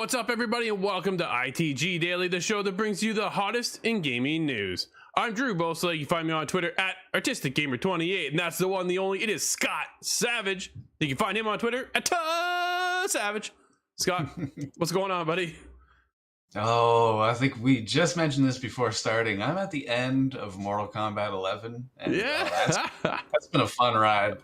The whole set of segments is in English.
What's up, everybody, and welcome to ITG Daily, the show that brings you the hottest in gaming news. I'm Drew Bosley. You can find me on Twitter at ArtisticGamer28, and that's the one, the only. It is Scott Savage. You can find him on Twitter at Savage. Scott, what's going on, buddy? Oh, I think we just mentioned this before starting. I'm at the end of Mortal Kombat 11. And, Yeah. that's been a fun ride.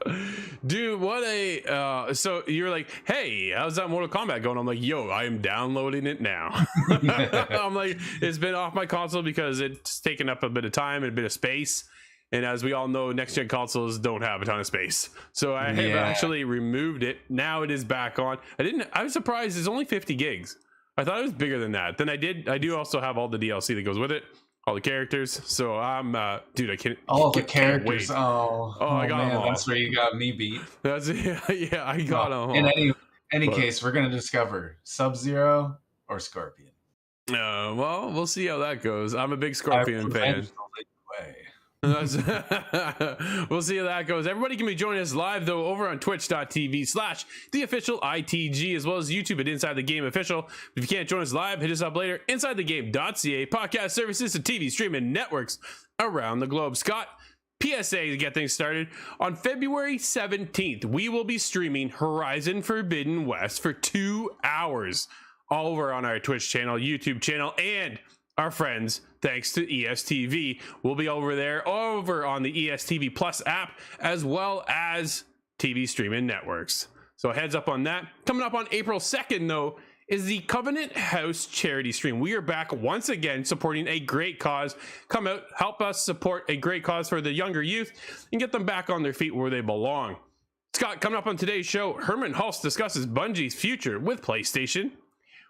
Dude, what a... so you're like, hey, how's that Mortal Kombat going? I'm like, yo, I am downloading it now. I'm like, it's been off my console because it's taken up a bit of time and a bit of space. And as we all know, next-gen consoles don't have a ton of space. So I have actually removed it. Now it is back on. I was surprised it's only 50 gigs. I thought it was bigger than that. Then I do also have all the DLC that goes with it, all the characters. So I'm, dude, I can't. All the Wait. characters. I got them all. That's where you got me beat. That's yeah, I got them all. In any case, we're gonna discover Sub-Zero or Scorpion. Well, we'll see how that goes. I'm a big Scorpion fan. We'll see how that goes. Everybody can be joining us live though over on twitch.tv/the official ITG, as well as YouTube at Inside the Game Official. If you can't join us live, hit us up later. InsideTheGame.ca, podcast services and TV streaming networks around the globe. Scott, PSA to get things started. On February 17th, we will be streaming Horizon Forbidden West for 2 hours all over on our Twitch channel, YouTube channel, and our friends, thanks to ESTV, will be over there, over on the ESTV Plus app, as well as TV streaming networks. So heads up on that. Coming up on April 2nd, though, is the Covenant House charity stream. We are back once again supporting a great cause. Come out, help us support a great cause for the younger youth and get them back on their feet where they belong. Scott, coming up on today's show, Herman Hulst discusses Bungie's future with PlayStation.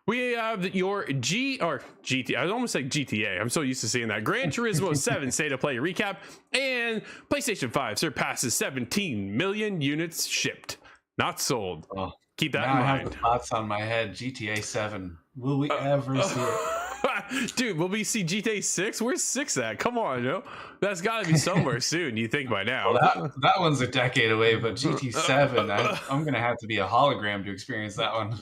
We have your GTA. I almost said GTA. I'm so used to seeing that. Gran Turismo 7 State of Play recap, and PlayStation 5 surpasses 17 million units shipped, not sold. Oh, keep that in mind. mind. I have the thoughts on my head. GTA 7. Will we ever see it? Dude, will we see GTA 6? Where's 6 at? Come on, yo. That's got to be somewhere soon, you think by now. Well, that one's a decade away, but GT 7, I'm going to have to be a hologram to experience that one.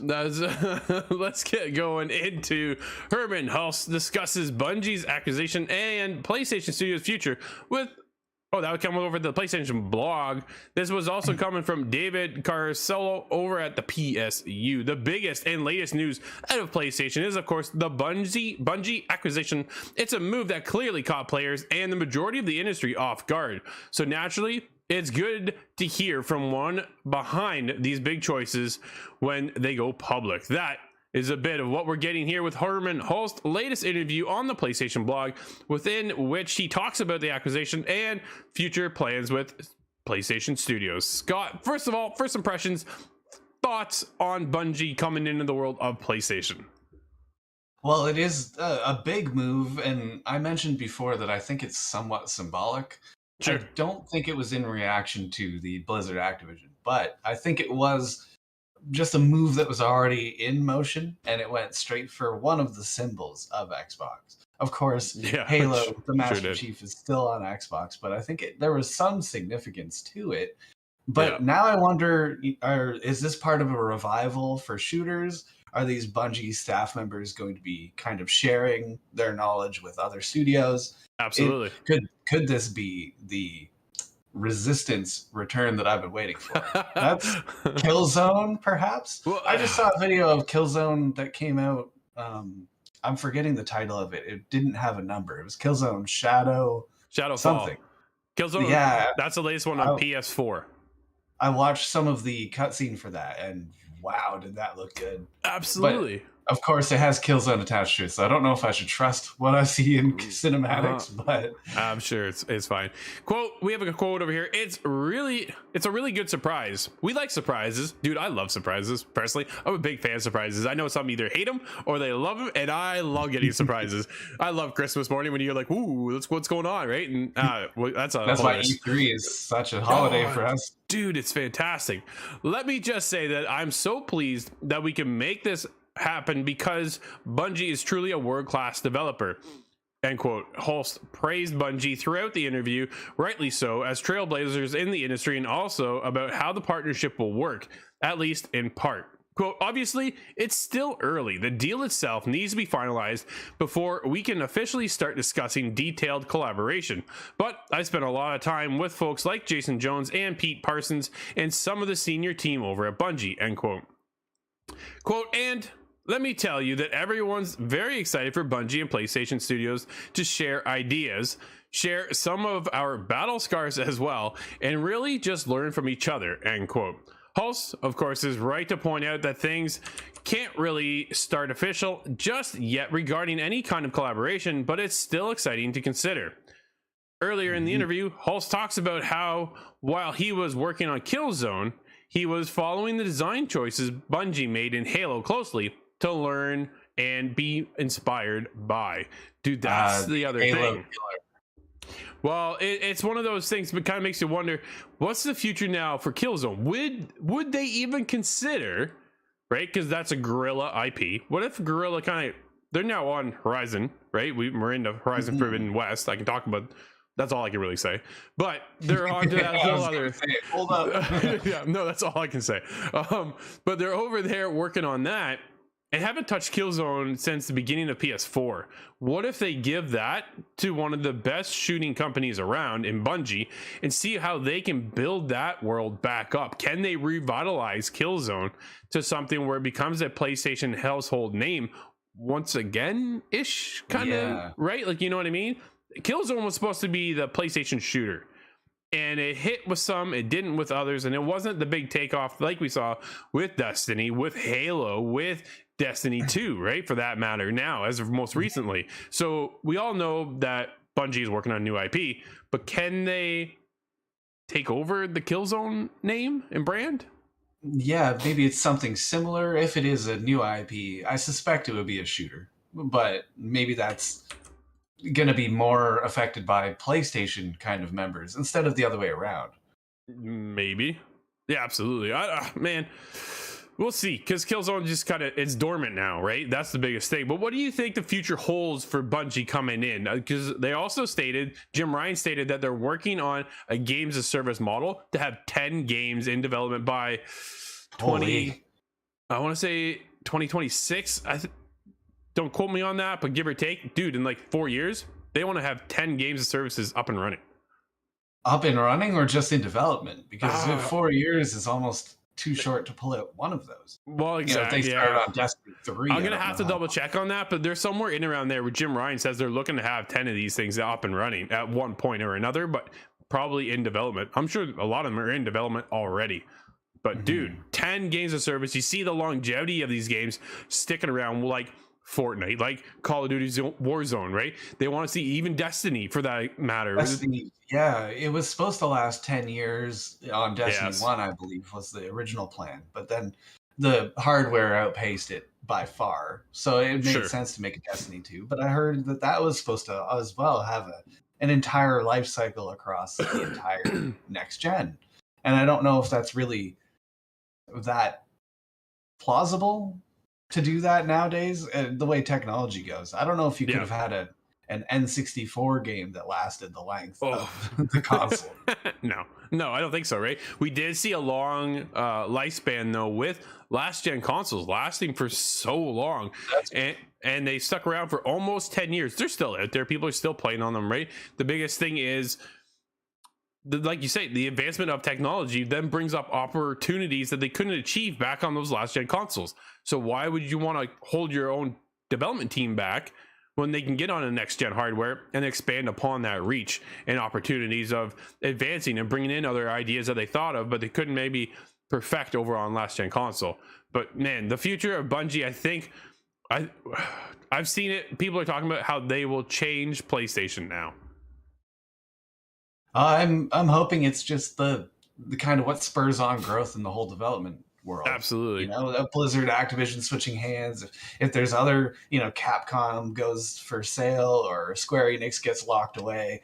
Let's get going into Herman Hulst discusses Bungie's acquisition and PlayStation Studios' future with... Oh, that would come over the PlayStation blog. This was also coming from David Carcello over at the PSU. The biggest and latest news out of PlayStation is, of course, the Bungie acquisition. It's a move that clearly caught players and the majority of the industry off guard. So naturally, it's good to hear from one behind these big choices when they go public. That is a bit of what we're getting here with Herman Hulst's latest interview on the PlayStation blog, within which he talks about the acquisition and future plans with PlayStation Studios. Scott, first of all, first impressions, thoughts on Bungie coming into the world of PlayStation? Well, it is a big move, and I mentioned before that I think it's somewhat symbolic. Sure. I don't think it was in reaction to the Blizzard Activision, but I think it was just a move that was already in motion, and it went straight for one of the symbols of Xbox. Of course, Halo, the Master Chief, is still on Xbox, but I think there was some significance to it. But now I wonder, is this part of a revival for shooters? Are these Bungie staff members going to be kind of sharing their knowledge with other studios? Absolutely. Could this be the Resistance return that I've been waiting for? That's Killzone, perhaps. Well, I just saw a video of Killzone that came out. I'm forgetting the title of it. It didn't have a number. It was Killzone Shadow something. Killzone. Yeah, that's the latest one on PS4. I watched some of the cutscene for that, and wow, did that look good? Absolutely. But of course, it has Killzone attached to it, so I don't know if I should trust what I see in cinematics, but I'm sure it's fine. Quote, we have a quote over here. It's a really good surprise. We like surprises. Dude, I love surprises, personally. I'm a big fan of surprises. I know some either hate them or they love them, and I love getting surprises. I love Christmas morning when you're like, ooh, what's going on, right? And that's why E3 is such a holiday for us. Dude, it's fantastic. Let me just say that I'm so pleased that we can make this happen because Bungie is truly a world-class developer. End quote. Hulst praised Bungie throughout the interview, rightly so, as trailblazers in the industry, and also about how the partnership will work, at least in part. Quote, obviously, it's still early. The deal itself needs to be finalized before we can officially start discussing detailed collaboration. But I spent a lot of time with folks like Jason Jones and Pete Parsons and some of the senior team over at Bungie, end quote. Quote, and let me tell you that everyone's very excited for Bungie and PlayStation Studios to share ideas, share some of our battle scars as well, and really just learn from each other, end quote. Hulst, of course, is right to point out that things can't really start official just yet regarding any kind of collaboration, but it's still exciting to consider. Earlier in the interview, Hulst talks about how, while he was working on Killzone, he was following the design choices Bungie made in Halo closely to learn and be inspired by. Dude, that's the other Halo thing. killer. Well, it's one of those things that kind of makes you wonder, what's the future now for Killzone? Would they even consider, right? Because that's a Guerrilla IP. What if Guerrilla they're now on Horizon, right? We're into Horizon Forbidden West. I can talk about, that's all I can really say. But they're on to that whole other. Hold up. Yeah, no, that's all I can say. But they're over there working on that. And haven't touched Killzone since the beginning of PS4. What if they give that to one of the best shooting companies around in Bungie and see how they can build that world back up? Can they revitalize Killzone to something where it becomes a PlayStation household name once again-ish, kind of, right? Like, you know what I mean? Killzone was supposed to be the PlayStation shooter. And it hit with some, it didn't with others, and it wasn't the big takeoff like we saw with Destiny, with Halo, with Destiny 2, right? For that matter, now, as of most recently. So we all know that Bungie is working on a new IP, but can they take over the Killzone name and brand? Yeah, maybe it's something similar. If it is a new IP, I suspect it would be a shooter, but maybe that's going to be more affected by PlayStation kind of members instead of the other way around. Maybe. Yeah, absolutely. Man, we'll see, because Killzone just it's dormant now, right? That's the biggest thing. But what do you think the future holds for Bungie coming in? Because they also stated, Jim Ryan stated, that they're working on a games as service model to have 10 games in development by I want to say 2026. Don't quote me on that, but give or take, dude, in like 4 years, they want to have 10 games and services up and running. Up and running, or just in development? Because 4 years is almost too short to pull out one of those. Well, exactly. If they start on Destiny 3, I'm gonna have to double check on that, but there's somewhere in around there where Jim Ryan says they're looking to have 10 of these things up and running at one point or another, but probably in development. I'm sure a lot of them are in development already. But dude, 10 games of service. You see the longevity of these games sticking around, like Fortnite, like Call of Duty Warzone, right? They want to see even Destiny, for that matter. Destiny, yeah, it was supposed to last 10 years on Destiny 1, I believe, was the original plan. But then the hardware outpaced it by far. So it made sense to make a Destiny 2. But I heard that was supposed to as well have an entire life cycle across the entire next gen. And I don't know if that's really that plausible to do that nowadays, the way technology goes. I don't know if you could have had an N64 game that lasted the length of the console. No, I don't think so, right? We did see a long lifespan, though, with last-gen consoles lasting for so long. And they stuck around for almost 10 years. They're still out there. People are still playing on them, right? The biggest thing is, like you say, the advancement of technology then brings up opportunities that they couldn't achieve back on those last gen consoles. So why would you want to hold your own development team back when they can get on a next gen hardware and expand upon that reach and opportunities of advancing and bringing in other ideas that they thought of, but they couldn't maybe perfect over on last gen console? But man, the future of Bungie, I think I've seen it. People are talking about how they will change PlayStation now. I'm hoping it's just the kind of what spurs on growth in the whole development world. Absolutely. Blizzard, Activision switching hands. If there's other, Capcom goes for sale or Square Enix gets locked away,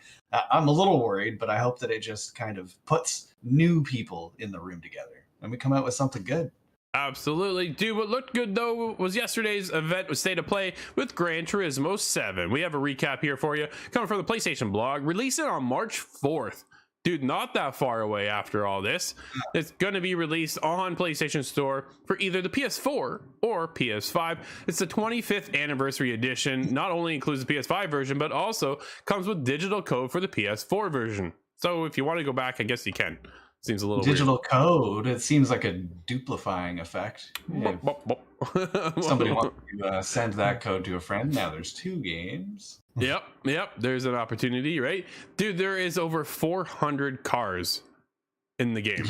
I'm a little worried, but I hope that it just kind of puts new people in the room together and we come out with something good. Absolutely. Dude, what looked good, though, was yesterday's event with State of Play with Gran Turismo 7. We have a recap here for you, coming from the PlayStation blog, releasing on March 4th. Dude, not that far away after all this. It's going to be released on PlayStation Store for either the PS4 or PS5. It's the 25th anniversary edition. Not only includes the PS5 version, but also comes with digital code for the PS4 version. So if you want to go back, I guess you can. Seems a little digital weird. Code. It seems like a duplifying effect. If somebody wants to send that code to a friend, now there's 2 games. Yep. There's an opportunity, right? Dude, there is over 400 cars in the game.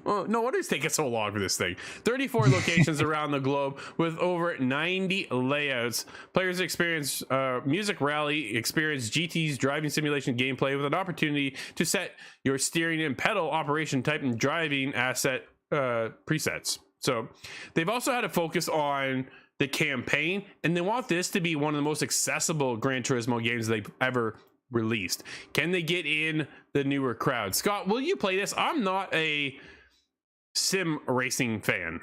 Well, no wonder it's taking so long for this thing. 34 locations around the globe with over 90 layouts. Players experience music rally, experience GT's driving simulation gameplay with an opportunity to set your steering and pedal operation type and driving asset presets. So they've also had a focus on the campaign, and they want this to be one of the most accessible Gran Turismo games they've ever released. Can they get in the newer crowd? Scott, will you play this? I'm not a sim racing fan.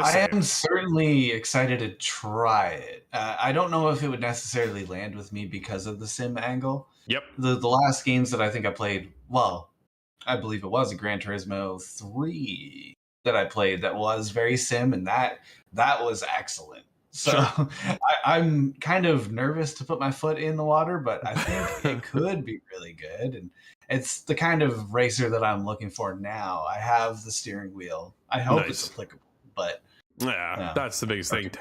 I am certainly excited to try it. I don't know if it would necessarily land with me because of the sim angle. Yep. The last games that I think I played, well, I believe it was a Gran Turismo 3 that I played that was very sim, and that was excellent. So sure. I'm kind of nervous to put my foot in the water, but I think it could be really good. And it's the kind of racer that I'm looking for now. I have the steering wheel. I hope it's applicable, but yeah, that's the biggest thing.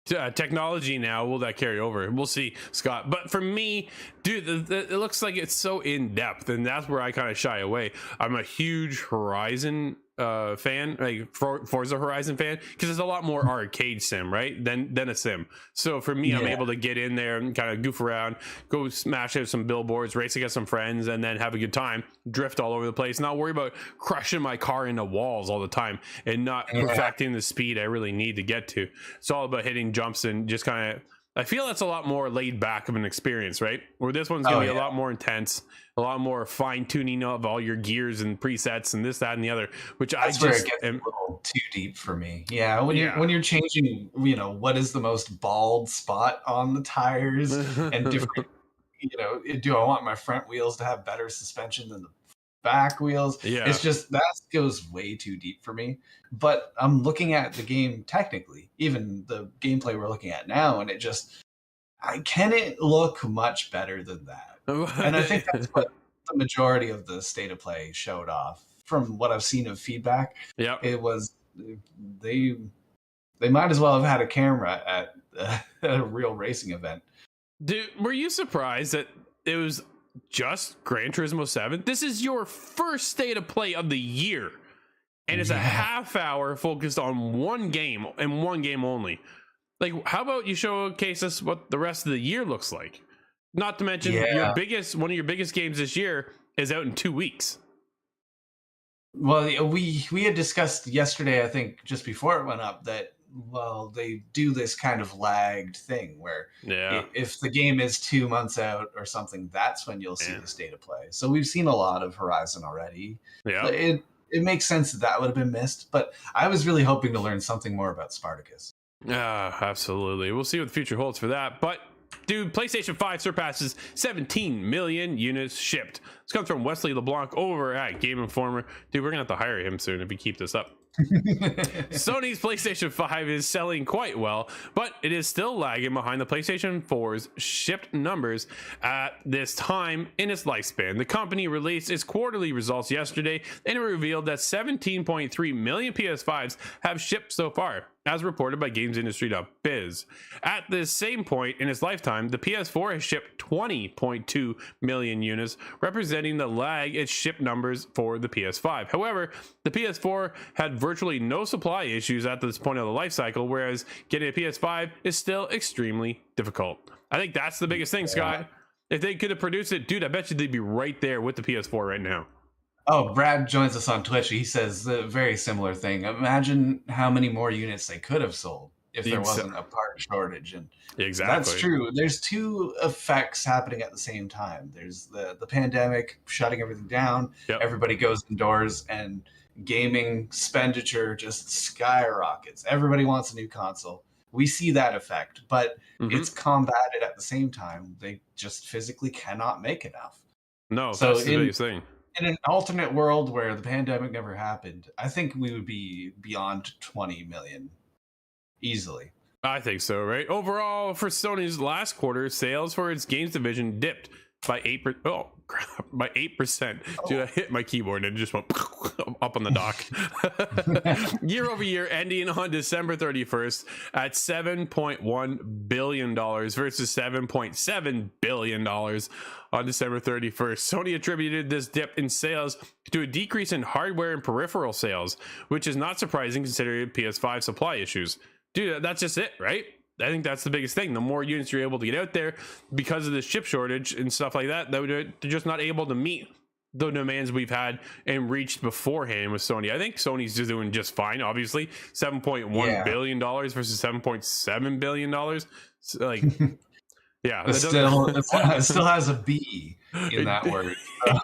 Technology now, will that carry over? We'll see, Scott. But for me, dude, it looks like it's so in depth, and that's where I kind of shy away. I'm a huge Horizon fan, like Forza Horizon fan, because there's a lot more arcade sim, right, than a sim. So for me, I'm able to get in there and kind of goof around, go smash out some billboards, race against some friends, and then have a good time, drift all over the place, not worry about crushing my car into walls all the time, and not perfecting the speed I really need to get to. It's all about hitting jumps and just kind of, I feel that's a lot more laid back of an experience, right? Where this one's gonna be a lot more intense, a lot more fine tuning of all your gears and presets and this, that, and the other. Which that's where it gets a little too deep for me. Yeah, when you're changing, what is the most bald spot on the tires and different. Do I want my front wheels to have better suspension than the back wheels? It's just that goes way too deep for me. But I'm looking at the game technically, even the gameplay we're looking at now, and can it look much better than that? And I think that's what the majority of the state of play showed off. From what I've seen of feedback, it was they might as well have had a camera at a real racing event. Dude, were you surprised that it was just Gran Turismo 7? This is your first state of play of the year, and it's a half hour focused on one game and one game only. Like, how about you showcase us what the rest of the year looks like? Not to mention one of your biggest games this year is out in 2 weeks. Well, we had discussed yesterday, I think just before it went up, that they do this kind of lagged thing where if the game is 2 months out or something, that's when you'll see the state of play. So we've seen a lot of Horizon already. It makes sense that would have been missed, but I was really hoping to learn something more about Spartacus. Absolutely. We'll see what the future holds for that. But dude, PlayStation 5 surpasses 17 million units shipped. This comes from Wesley LeBlanc over at Game Informer. Dude, we're gonna have to hire him soon if we keep this up. Sony's PlayStation 5 is selling quite well, but it is still lagging behind the PlayStation 4's shipped numbers at this time in its lifespan. The company released its quarterly results yesterday, and it revealed that 17.3 million PS5s have shipped so far, as reported by GamesIndustry.biz. At this same point in its lifetime, the PS4 has shipped 20.2 million units, representing the lag its shipped numbers for the PS5. However, the PS4 had virtually no supply issues at this point of the life cycle, whereas getting a PS5 is still extremely difficult. I think that's the biggest thing, Scott. If they could have produced it, dude, I bet you they'd be right there with the PS4 right now. Oh, Brad joins us on Twitch. He says the very similar thing. Imagine how many more units they could have sold if there wasn't a part shortage. And that's true. There's 2 effects happening at the same time. There's the pandemic shutting everything down. Everybody goes indoors, and gaming expenditure just skyrockets. Everybody wants a new console. We see that effect, but it's combated at the same time. They just physically cannot make enough. No, So that's the biggest thing. in an alternate world where the pandemic never happened, I think we would be beyond 20 million easily. I think so, right? Overall, for Sony's last quarter, sales for its games division dipped by 8%. Oh, crap, by 8%. Dude, I hit my keyboard and it just went up on the dock. Year over year, ending on December 31st at $7.1 billion versus $7.7 billion on December 31st. Sony attributed this dip in sales to a decrease in hardware and peripheral sales, which is not surprising considering PS5 supply issues. Dude, that's just it, right? I think that's the biggest thing. The more units you're able to get out there because of the chip shortage and stuff like that, they're just not able to meet the demands we've had and reached beforehand with Sony. I think Sony's just doing just fine, obviously. $7.1 billion versus $7.7 billion. So, like, yeah. It still has a B in that word. So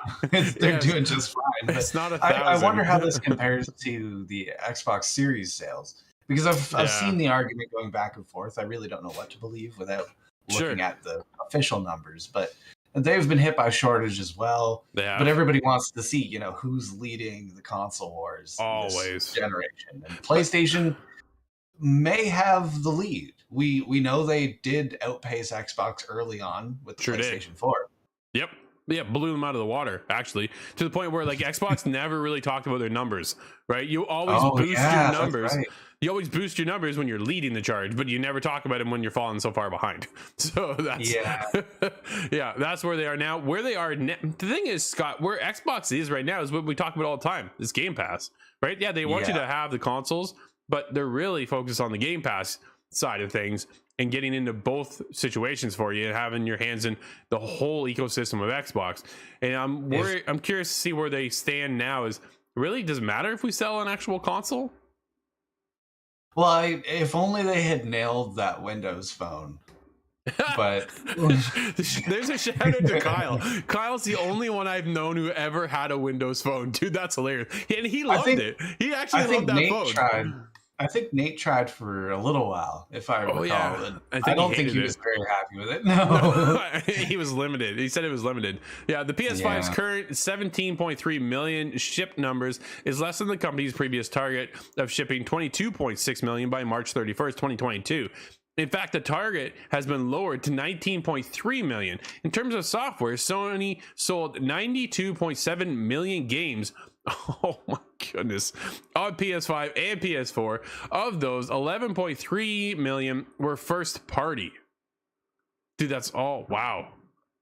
they're doing just fine. But it's not I wonder how this compares to the Xbox Series sales. Because I've seen the argument going back and forth. I really don't know what to believe without looking at the official numbers. But they've been hit by shortage as well. But everybody wants to see, who's leading the console wars this generation. And PlayStation may have the lead. We know they did outpace Xbox early on with the PlayStation 4. Yep. Yeah, blew them out of the water, actually, to the point where like Xbox never really talked about their numbers, right? You always boost your numbers. Right. You always boost your numbers when you're leading the charge, but you never talk about them when you're falling so far behind. So that's yeah, that's where they are now. Where they are, the thing is, Scott, where Xbox is right now is what we talk about all the time. It's Game Pass, right? Yeah, they want you to have the consoles, but they're really focused on the Game Pass side of things and getting into both situations for you and having your hands in the whole ecosystem of Xbox. And I'm curious to see where they stand now. Is really, does it matter if we sell an actual console? Well, if only they had nailed that Windows Phone. But there's a shout out to Kyle. Kyle's the only one I've known who ever had a Windows Phone. Dude, that's hilarious. And he loved it. He actually loved that phone. I think Nate tried for a little while, if I recall. I don't think he was very happy with it. No. He was limited. He said it was limited. Yeah, the PS5's current 17.3 million shipped numbers is less than the company's previous target of shipping 22.6 million by March 31st, 2022. In fact, the target has been lowered to 19.3 million. In terms of software, Sony sold 92.7 million games. Oh my goodness. On PS5 and PS4. Of those, 11.3 million were first party. Dude, that's all. Wow.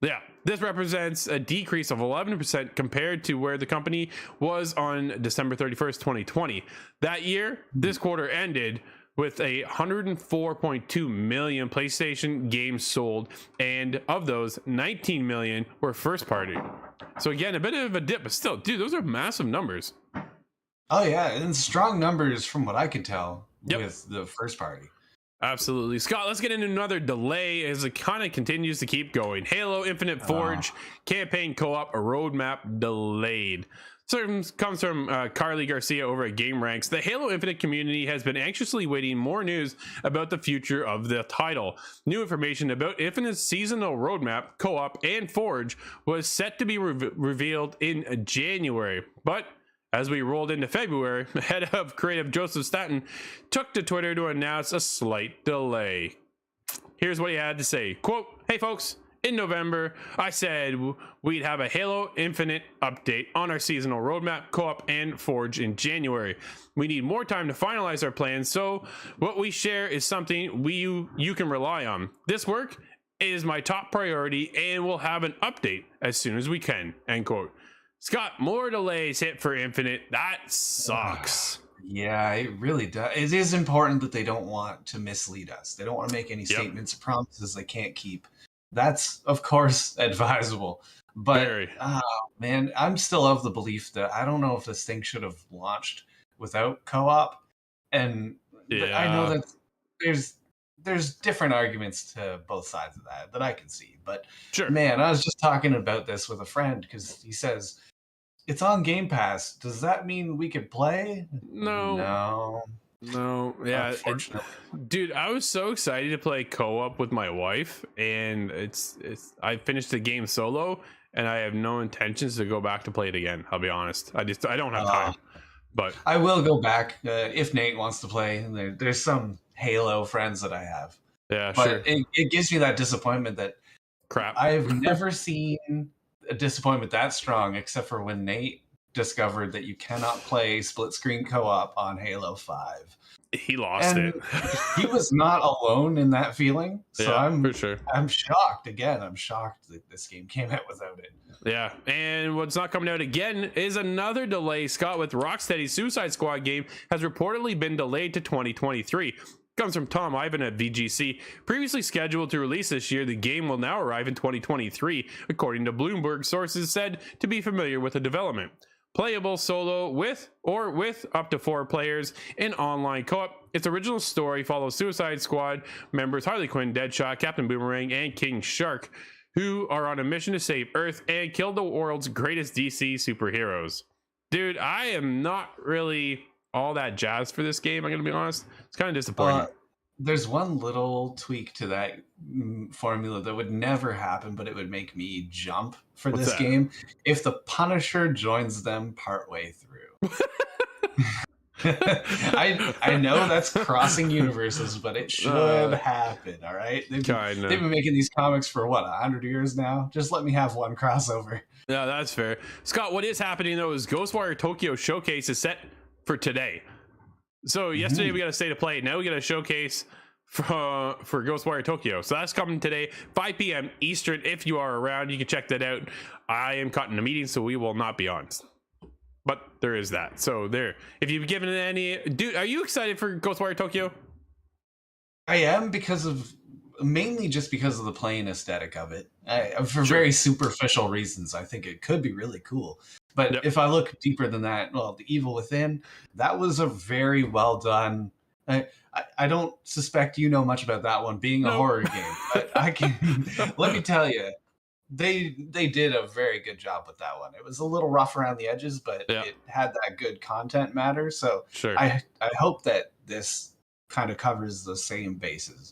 Yeah. This represents a decrease of 11% compared to where the company was on December 31st, 2020. That year, this quarter ended with 104.2 million PlayStation games sold, and of those, 19 million were first party. So again, a bit of a dip, but still, dude, those are massive numbers. Oh yeah, and strong numbers from what I can tell with the first party. Absolutely. Scott, let's get into another delay as it kind of continues to keep going. Halo Infinite Forge campaign co-op roadmap delayed. Comes from Carly Garcia over at Game Ranks. The Halo Infinite community has been anxiously waiting more news about the future of the title. New information about Infinite's seasonal roadmap, co-op, and Forge was set to be revealed in January. But as we rolled into February, head of creative Joseph Staten took to Twitter to announce a slight delay. Here's what he had to say. Quote, "Hey folks, in November, I said we'd have a Halo Infinite update on our seasonal roadmap, co-op, and Forge in January. We need more time to finalize our plans, so what we share is something you can rely on. This work is my top priority, and we'll have an update as soon as we can." End quote. Scott, more delays hit for Infinite. That sucks. Yeah, it really does. It is important that they don't want to mislead us. They don't want to make any statements or promises they can't keep. That's, of course, advisable. But, man, I'm still of the belief that I don't know if this thing should have launched without co-op. And I know that there's different arguments to both sides of that I can see. But, man, I was just talking about this with a friend because he says, it's on Game Pass. Does that mean we could play? No. Yeah, dude, I was so excited to play co-op with my wife, and I finished the game solo, and I have no intentions to go back to play it again. I'll be honest. I don't have time. But I will go back if Nate wants to play. There's some Halo friends that I have. Yeah, but sure. It gives me that disappointment that crap. I've never seen a disappointment that strong, except for when Nate discovered that you cannot play split screen co-op on Halo 5. He lost it. He was not alone in that feeling. So yeah, for sure. I'm shocked. Again, I'm shocked that this game came out without it. Yeah, and what's not coming out again is another delay, Scott, with Rocksteady's Suicide Squad game has reportedly been delayed to 2023. Comes from Tom Ivan at VGC. Previously scheduled to release this year, the game will now arrive in 2023, according to Bloomberg sources said to be familiar with the development. Playable solo with up to 4 players in online co-op. Its original story follows Suicide Squad members Harley Quinn, Deadshot, Captain Boomerang, and King Shark, who are on a mission to save Earth and kill the world's greatest DC superheroes. Dude, I am not really all that jazzed for this game, I'm gonna be honest. It's kind of disappointing. There's one little tweak to that formula that would never happen, but it would make me jump for this game if the Punisher joins them partway through. I know that's crossing universes, but it should happen. All right, they've been making these comics for what, 100 years now. Just let me have one crossover. Yeah, that's fair. Scott, what is happening though is Ghostwire Tokyo Showcase is set for today. So yesterday we got a state of play. Now we got a showcase for Ghostwire Tokyo. So that's coming today, 5 p.m. Eastern. If you are around, you can check that out. I am caught in a meeting, so we will not be on. But there is that. So there. If you've given it any, dude, are you excited for Ghostwire Tokyo? I am mainly just because of the plain aesthetic of it. For very superficial reasons, I think it could be really cool. But if I look deeper than that, well, The Evil Within, that was a very well done. I don't suspect you know much about that one being a horror game, but I can let me tell you, they did a very good job with that one. It was a little rough around the edges, but it had that good content matter. So I hope that this kind of covers the same bases.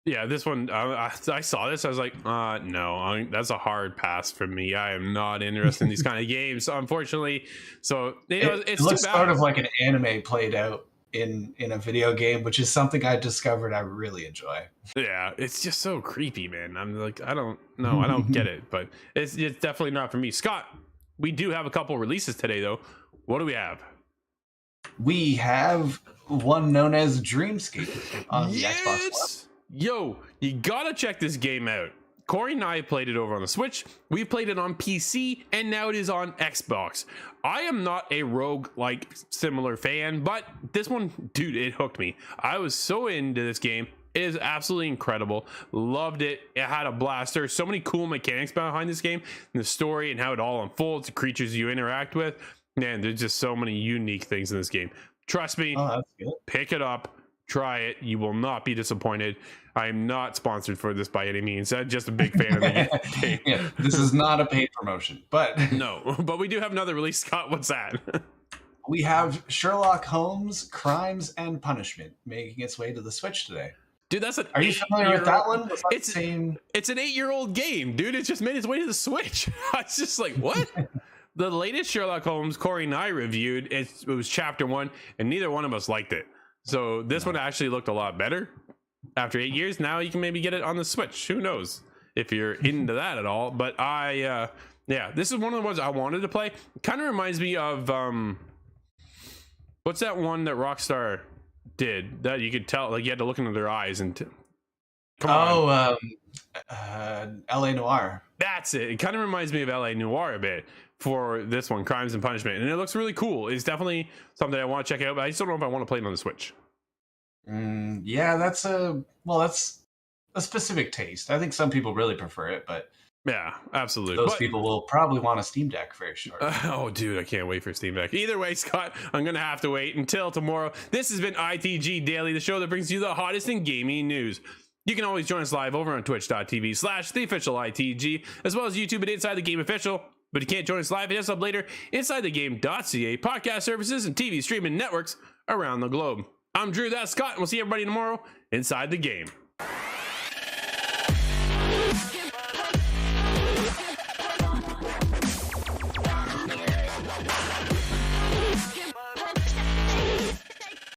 Yeah, this one, I saw this. I was like, no, that's a hard pass for me. I am not interested in these kind of games, unfortunately. So it looks sort of like an anime played out in a video game, which is something I discovered I really enjoy. Yeah, it's just so creepy, man. I'm like, I don't know. I don't get it, but it's definitely not for me. Scott, we do have a couple releases today, though. What do we have? We have one known as Dreamscape on the Xbox One. Yo, you gotta check this game out. Corey and I played it over on the Switch. We've played it on PC, and now it is on Xbox. I am not a roguelike similar fan, but this one, dude, it hooked me. I was so into this game. It is absolutely incredible. Loved it. It had a blast. There's so many cool mechanics behind this game, and the story and how it all unfolds, the creatures you interact with. Man, there's just so many unique things in this game. Trust me, pick it up. Try it. You will not be disappointed. I am not sponsored for this by any means. I'm just a big fan of the game. Yeah, this is not a paid promotion, but no. But we do have another release, Scott. What's that? We have Sherlock Holmes: Crimes and Punishment making its way to the Switch today. Dude, Are you familiar with that one? It's an 8-year-old game, dude. It just made its way to the Switch. I was just like, what? The latest Sherlock Holmes Corey and I reviewed, it was chapter 1, and neither one of us liked it. So this one actually looked a lot better. After 8 years, now you can maybe get it on the Switch. Who knows if you're into that at all? But this is one of the ones I wanted to play. Kind of reminds me of what's that one that Rockstar did that you could tell, like you had to look into their eyes and LA Noire. That's it. It kind of reminds me of LA Noire a bit for this one, Crimes and Punishment, and it looks really cool. It's definitely something I want to check out, but I just don't know if I want to play it on the Switch. Yeah, that's a specific taste. I think some people really prefer it, but yeah, absolutely. Those people will probably want a Steam Deck very short. Oh, dude, I can't wait for Steam Deck. Either way, Scott, I'm going to have to wait until tomorrow. This has been ITG Daily, the show that brings you the hottest in gaming news. You can always join us live over on twitch.tv/theofficialitg, as well as YouTube at Inside the Game Official. But you can't join us live, hit us up later, InsideTheGame.ca, podcast services, and TV streaming networks around the globe. I'm Drew, that's Scott, and we'll see everybody tomorrow inside the game.